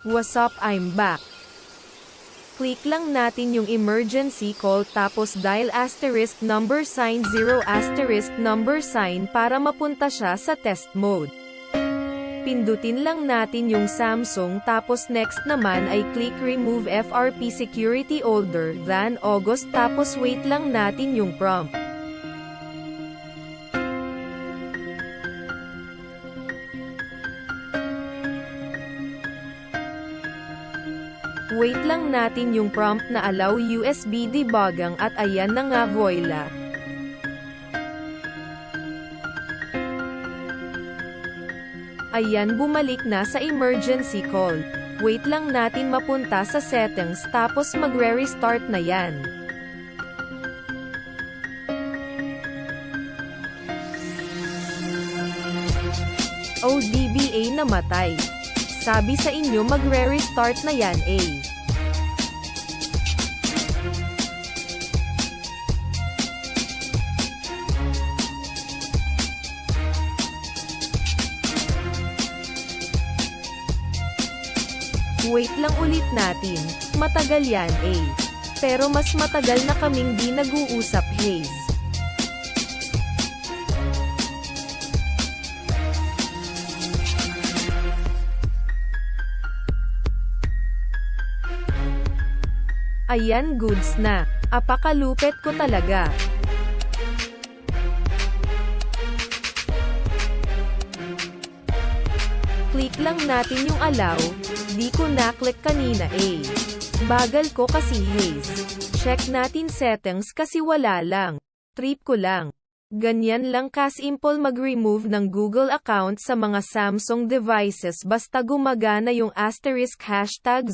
What's up, I'm back. Click lang natin yung emergency call tapos dial *#0** para mapunta siya sa test mode. Pindutin lang natin yung Samsung tapos next naman ay click remove FRP security older than August tapos wait lang natin yung prompt. Wait lang natin yung prompt na allow USB debugging at ayan na nga voila. Ayan bumalik na sa emergency call. Wait lang natin mapunta sa settings tapos magre-restart na yan. ODBA namatay. Sabi sa inyo magre-restart na yan eh. Wait lang ulit natin, matagal yan eh. Pero mas matagal na kaming di nag-uusap Haze. Ayan goods na. Apakalupit ko talaga. Click lang natin yung allow. Di ko na-click kanina eh. Bagal ko kasi Haze. Check natin settings kasi wala lang. Trip ko lang. Ganyan lang ka-simple mag-remove ng Google account sa mga Samsung devices basta gumagana yung *#0*#.